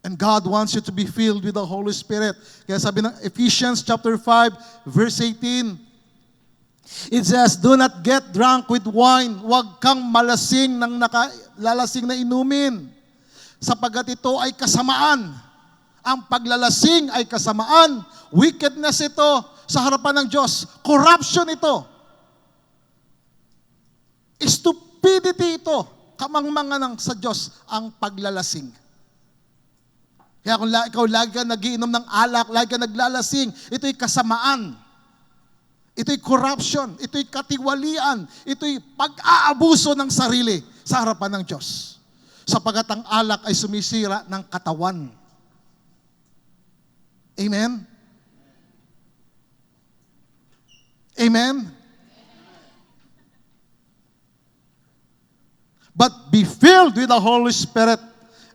And God wants you to be filled with the Holy Spirit. Kaya sabi ng Ephesians chapter 5, verse 18, it says, do not get drunk with wine. Huwag kang malasing ng lalasing na inumin. Sapagkat ito ay kasamaan. Ang paglalasing ay kasamaan. Wickedness ito sa harapan ng Diyos. Corruption ito. Stupidity ito. Kamangmangan sa Diyos ang paglalasing. Kaya kung ikaw lagi ka nagiinom ng alak, lagi ka naglalasing, ito'y kasamaan. Ito'y corruption. Ito'y katiwalian. Ito'y pag-aabuso ng sarili sa harapan ng Diyos. Sapagat ang alak ay sumisira ng katawan. Amen? Amen? But be filled with the Holy Spirit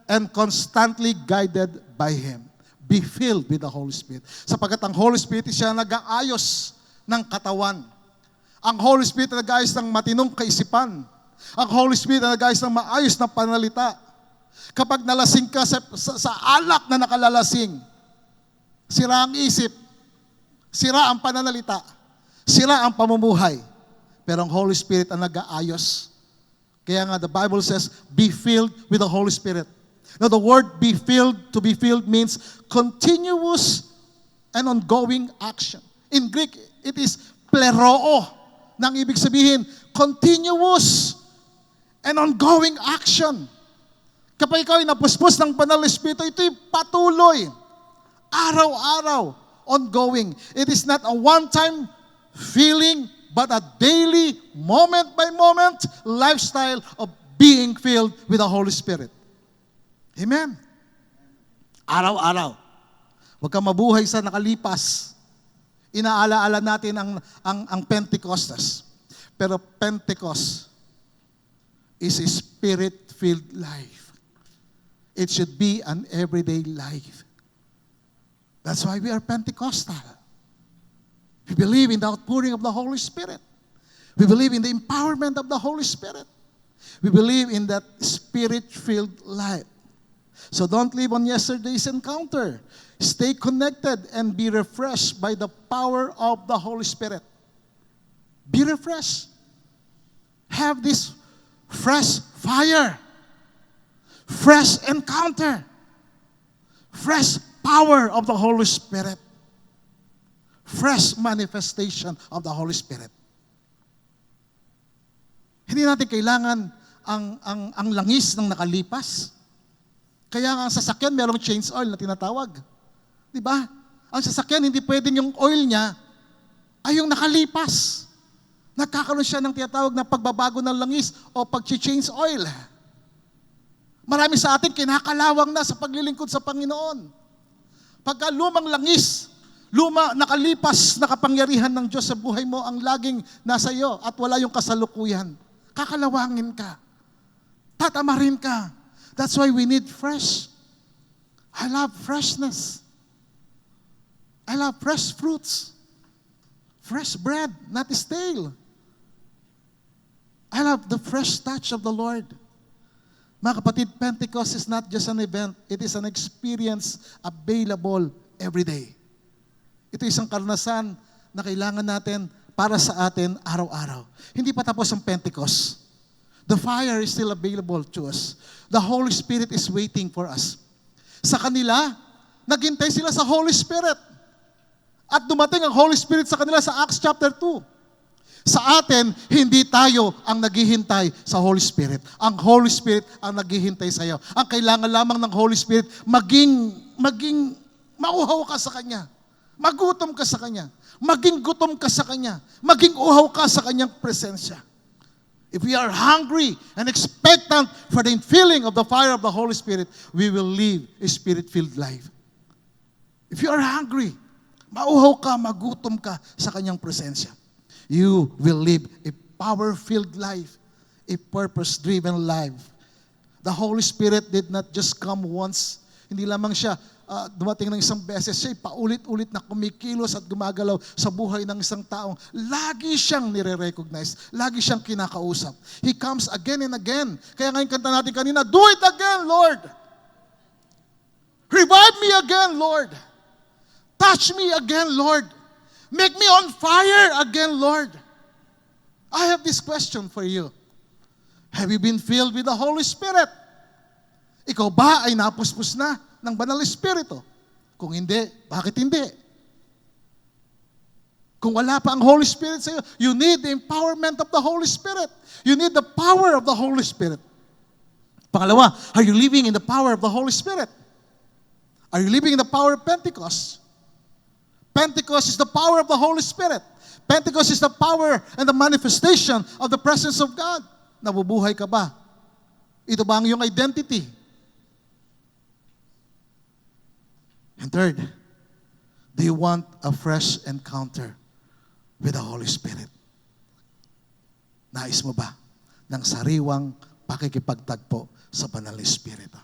and constantly guided by Him. Be filled with the Holy Spirit. Sapagat ang Holy Spirit siya nag-aayos ng katawan. Ang Holy Spirit na nag-aayos ng matinong kaisipan. Ang Holy Spirit na nag-aayos ng maayos na panalita. Kapag nalasing ka sa alak na nakalalasing, sira ang isip, sira ang pananalita, sira ang pamumuhay. Pero ang Holy Spirit ang nag-aayos. Kaya nga the Bible says, be filled with the Holy Spirit. Now the word to be filled means continuous and ongoing action. In Greek, it is pleroo. Nang ibig sabihin, continuous and ongoing action. Kapag ikaw ay napuspos ng banal na Espiritu, ito'y patuloy. Araw-araw, ongoing. It is not a one-time feeling, but a daily, moment-by-moment lifestyle of being filled with the Holy Spirit. Amen. Araw-araw. Huwag kang mabuhay sa nakalipas. Inaalaala natin ang Pentecostes. Pero Pentecost is a Spirit-filled life. It should be an everyday life. That's why we are Pentecostal. We believe in the outpouring of the Holy Spirit. We believe in the empowerment of the Holy Spirit. We believe in that Spirit-filled life. So don't live on yesterday's encounter. Stay connected and be refreshed by the power of the Holy Spirit. Be refreshed. Have this fresh fire, fresh encounter, fresh power of the Holy Spirit, fresh manifestation of the Holy Spirit. Hindi natin kailangan ang langis ng nakalipas. Kaya nga ang sasakyan, merong change oil na tinatawag. Di ba? Ang sasakyan, hindi pwedeng yung oil niya ay yung nakalipas. Nagkakaroon siya ng tinatawag na pagbabago ng langis o pag-change oil. Marami sa atin kinakalawang na sa paglilingkod sa Panginoon. Pagka lumang langis, nakalipas na kapangyarihan ng Diyos sa buhay mo ang laging nasa iyo at wala yung kasalukuyan, kakalawangin ka. Tatamarin ka. That's why we need fresh. I love freshness. I love fresh fruits. Fresh bread, not stale. I love the fresh touch of the Lord. Mga kapatid, Pentecost is not just an event. It is an experience available every day. Ito isang karanasan na kailangan natin para sa atin araw-araw. Hindi pa tapos ang Pentecost. The fire is still available to us. The Holy Spirit is waiting for us. Sa kanila, naghintay sila sa Holy Spirit. At dumating ang Holy Spirit sa kanila sa Acts chapter 2. Sa atin, hindi tayo ang naghihintay sa Holy Spirit. Ang Holy Spirit ang naghihintay sa iyo. Ang kailangan lamang ng Holy Spirit, maging mauhaw ka sa Kanya. Magutom ka sa Kanya. Maging gutom ka sa Kanya. Maging uhaw ka sa Kanyang presensya. If we are hungry and expectant for the infilling of the fire of the Holy Spirit, we will live a Spirit-filled life. If you are hungry, mauhaw ka, magutom ka sa Kanyang presensya, you will live a power-filled life, a purpose-driven life. The Holy Spirit did not just come once. Hindi lamang siya dumating ng isang beses, siya paulit-ulit na kumikilos at gumagalaw sa buhay ng isang taong lagi siyang nire-recognize, lagi siyang kinakausap. He comes again and again. Kaya ngayon kanta natin kanina, do it again, Lord. Revive me again, Lord. Touch me again, Lord. Make me on fire again, Lord. I have this question for you. Have you been filled with the Holy Spirit? Ikaw ba ay napuspos na ng Banal Espiritu? Kung hindi, bakit hindi? Kung wala pa ang Holy Spirit sa iyo, you need the empowerment of the Holy Spirit. You need the power of the Holy Spirit. Pangalawa, are you living in the power of the Holy Spirit? Are you living in the power of Pentecost? Pentecost is the power of the Holy Spirit. Pentecost is the power and the manifestation of the presence of God. Nabubuhay ka ba Ito ba ang iyong identity? And third, do you want a fresh encounter with the Holy Spirit? Nais mo ba ng sariwang pakikipagtagpo sa Banal na Espiritu?